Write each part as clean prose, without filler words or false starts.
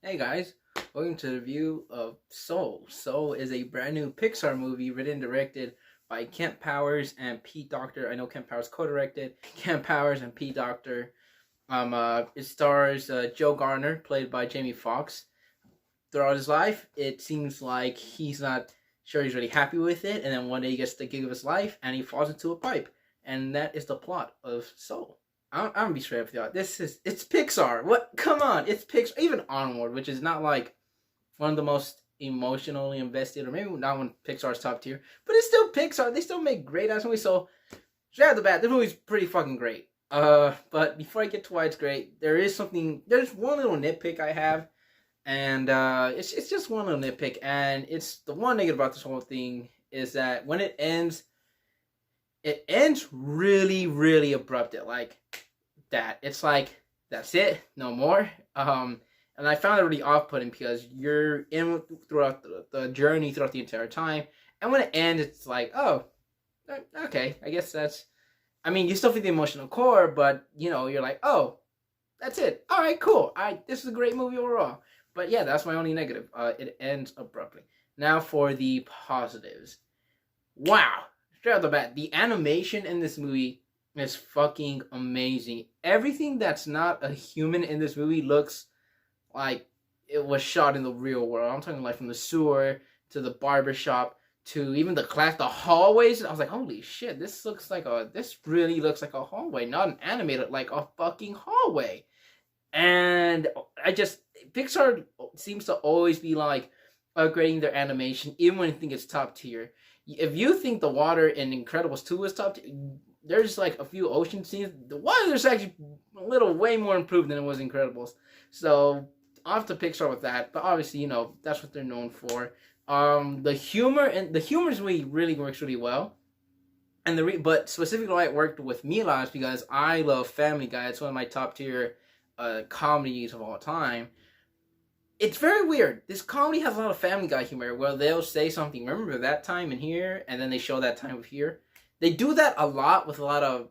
Hey guys, welcome to the review of Soul. Soul is a brand new Pixar movie written and directed by Kent Powers and Pete Docter. I know Kent Powers co-directed. Kent Powers and Pete Docter. It stars Joe Garner, played by Jamie Foxx. Throughout his life, it seems like he's not sure he's really happy with it, and then one day he gets the gig of his life, and he falls into a pipe, and that is the plot of Soul. I'm gonna be straight up with y'all. It's Pixar. What? Come on, it's Pixar. Even Onward, which is not like one of the most emotionally invested, or maybe not one Pixar's top tier, but it's still Pixar. They still make great ass movies. So straight out the bat, this movie's pretty fucking great. But before I get to why it's great, there's one little nitpick I have, and it's just one little nitpick, and it's the one negative about this whole thing is that when it ends really, really abruptly, like that. It's like, that's it, no more. And I found it really off-putting because you're in throughout the journey throughout the entire time, and when it ends, it's like, oh, okay, I guess that's. I mean, you still feel the emotional core, but you're like, oh, that's it. All right, cool. This is a great movie overall. But yeah, that's my only negative. It ends abruptly. Now for the positives. Wow. Straight out the bat, the animation in this movie is fucking amazing. Everything that's not a human in this movie looks like it was shot in the real world. I'm talking like from the sewer to the barber shop to even the hallways. I was like, holy shit, this really looks like a hallway, not an animated, like a fucking hallway. And Pixar seems to always be like upgrading their animation, even when you think it's top tier. If you think the water in Incredibles 2 is top tier, there's like a few ocean scenes. The water is actually a little way more improved than it was in Incredibles. So off to Pixar with that. But obviously, that's what they're known for. The humor really works really well. And but specifically why it worked with me a lot is because I love Family Guy. It's one of my top tier comedies of all time. It's very weird. This comedy has a lot of Family Guy humor where they'll say something, remember that time in here, and then they show that time of here. They do that a lot with a lot of.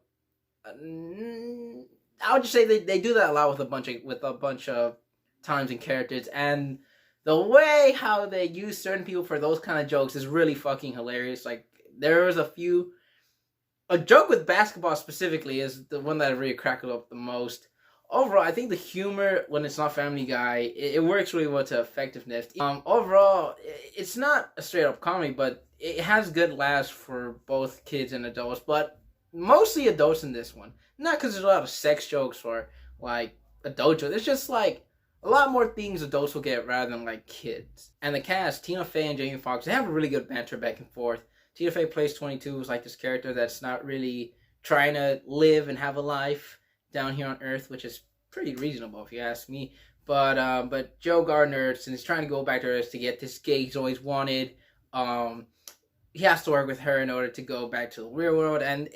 I would just say they do that a lot with a bunch of times and characters, and the way how they use certain people for those kind of jokes is really fucking hilarious. Like there was a joke with basketball specifically is the one that really cracked up the most. Overall, I think the humor, when it's not Family Guy, it works really well to effectiveness. Overall, it's not a straight-up comedy, but it has good laughs for both kids and adults, but mostly adults in this one. Not because there's a lot of sex jokes or, like, adult jokes. It's just, like, a lot more things adults will get rather than, like, kids. And the cast, Tina Fey and Jamie Foxx, they have a really good banter back and forth. Tina Fey plays 22, who's, like, this character that's not really trying to live and have a life down here on Earth, which is pretty reasonable if you ask me. But Joe Gardner, since he's trying to go back to Earth to get this gig he's always wanted, he has to work with her in order to go back to the real world, and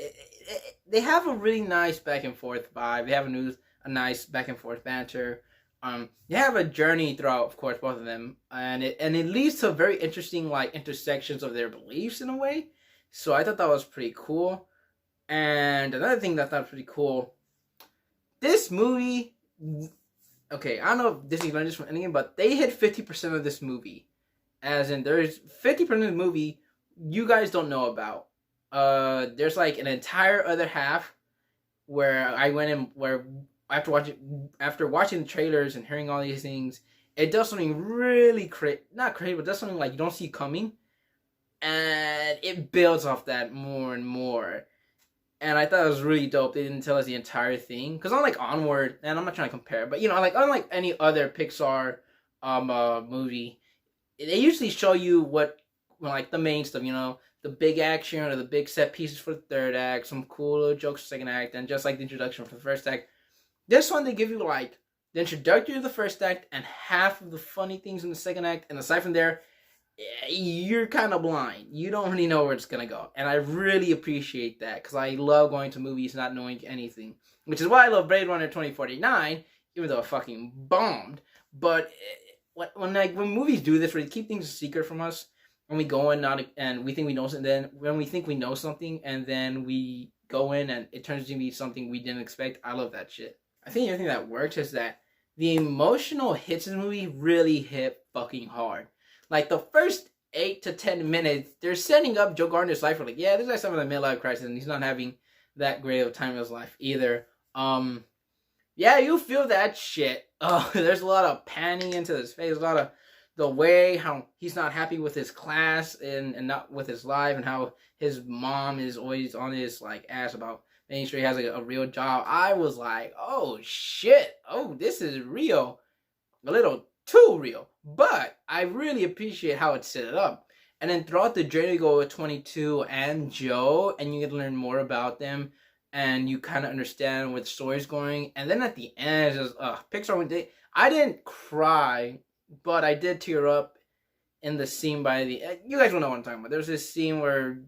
they have a really nice back and forth vibe. They have a nice back and forth banter. They have a journey throughout, of course, both of them, and it leads to very interesting like intersections of their beliefs in a way. So I thought that was pretty cool. And another thing that I thought was pretty cool. This movie, okay, I don't know if Disney learned this from anything, but they hit 50% of this movie. As in, there's 50% of the movie you guys don't know about. There's like an entire other half where I went in, where after watching the trailers and hearing all these things, it does something really not crazy, but does something like you don't see coming. And it builds off that more and more. And I thought it was really dope. They didn't tell us the entire thing. Because unlike Onward, and I'm not trying to compare, but like unlike any other Pixar movie, they usually show you like the main stuff, the big action or the big set pieces for the third act, some cool little jokes for the second act, and just like the introduction for the first act. This one, they give you like the introductory to the first act and half of the funny things in the second act. And aside from there, you're kind of blind. You don't really know where it's going to go. And I really appreciate that because I love going to movies not knowing anything. Which is why I love Blade Runner 2049, even though it fucking bombed. But when movies do this, where they keep things a secret from us, and we go in and we think we know something, then when we think we know something, and then we go in and it turns to be something we didn't expect, I love that shit. I think the other thing that works is that the emotional hits in the movie really hit fucking hard. Like the first 8 to 10 minutes, they're setting up Joe Gardner's life for like, yeah, this guy's having a midlife crisis and he's not having that great of a time in his life either. Yeah, you feel that shit. There's a lot of panning into his face, a lot of the way how he's not happy with his class and not with his life, and how his mom is always on his like ass about making sure he has a real job. I was like, oh shit, oh, this is real, a little too real. But I really appreciate how it set it up. And then throughout the journey, you go with 22 and Joe, and you get to learn more about them, and you kind of understand where the story's going. And then at the end, it's just, Pixar, I didn't cry, but I did tear up in the scene by the... You guys will know what I'm talking about. There's this scene where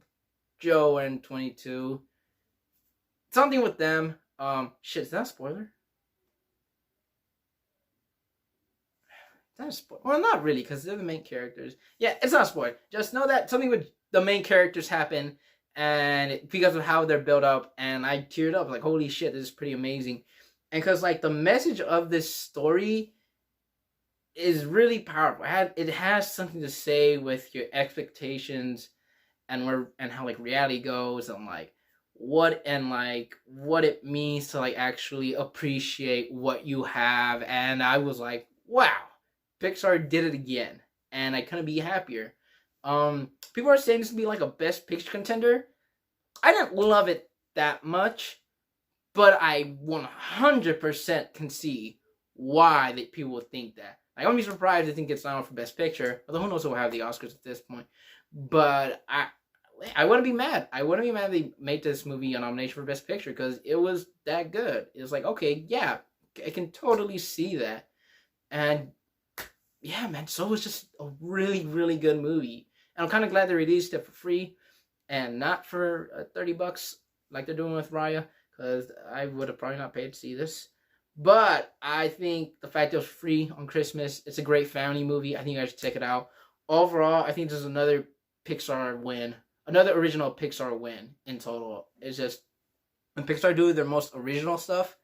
Joe and 22... Something with them. Shit, is that a spoiler? Is that a spoiler? Well, not really, because they're the main characters. Yeah, it's not a spoiler. Just know that something with the main characters happen, and because of how they're built up, and I teared up, like, holy shit, this is pretty amazing. And because, like, the message of this story is really powerful. It has something to say with your expectations and how like reality goes, and like what it means to like actually appreciate what you have. And I was like, wow, Pixar did it again, and I couldn't be happier. People are saying this would be like a best picture contender. I didn't love it that much, but I 100% can see why that people would think that. I wouldn't be surprised if it gets nominated for Best Picture, although who knows who will have the Oscars at this point. But I wouldn't be mad. I wouldn't be mad if they made this movie a nomination for Best Picture, because it was that good. It was like, okay, yeah, I can totally see that. And yeah, man, so it was just a really, really good movie. And I'm kind of glad they released it for free and not for $30 like they're doing with Raya, because I would have probably not paid to see this. But I think the fact that it was free on Christmas, it's a great family movie. I think you guys should check it out. Overall, I think this is another Pixar win. Another original Pixar win in total. It's just, when Pixar do their most original stuff,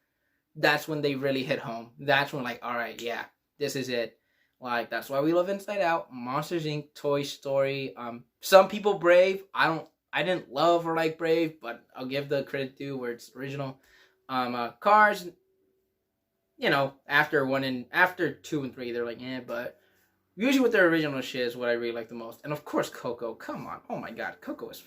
that's when they really hit home. That's when, like, alright, yeah, this is it. Like, that's why we love Inside Out, Monsters, Inc., Toy Story. Some people Brave. I didn't love or like Brave, but I'll give the credit due where it's original. Cars, you know, after 2 and 3, they're like, eh, but usually with their original shit is what I really like the most. And of course, Coco. Come on. Oh my god, Coco is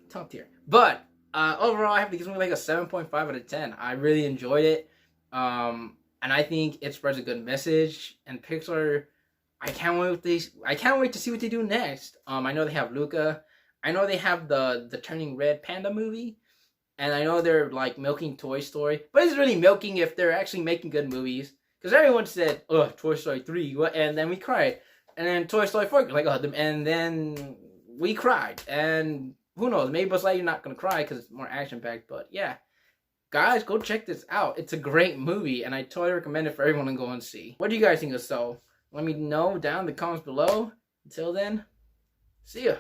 top tier. But overall, I have to give it like a 7.5 out of 10. I really enjoyed it. And I think it spreads a good message. And Pixar, I can't wait to see what they do next. I know they have Luca. I know they have the Turning Red Panda movie. And I know they're like milking Toy Story, but it's really milking if they're actually making good movies. Because everyone said, "Oh, Toy Story 3," what? And then we cried, and then Toy Story 4, like, oh, and then we cried. And who knows? Maybe Buzz Lightyear's not gonna cry because it's more action packed. But yeah, guys, go check this out. It's a great movie, and I totally recommend it for everyone to go and see. What do you guys think of So? Let me know down in the comments below. Until then, see ya.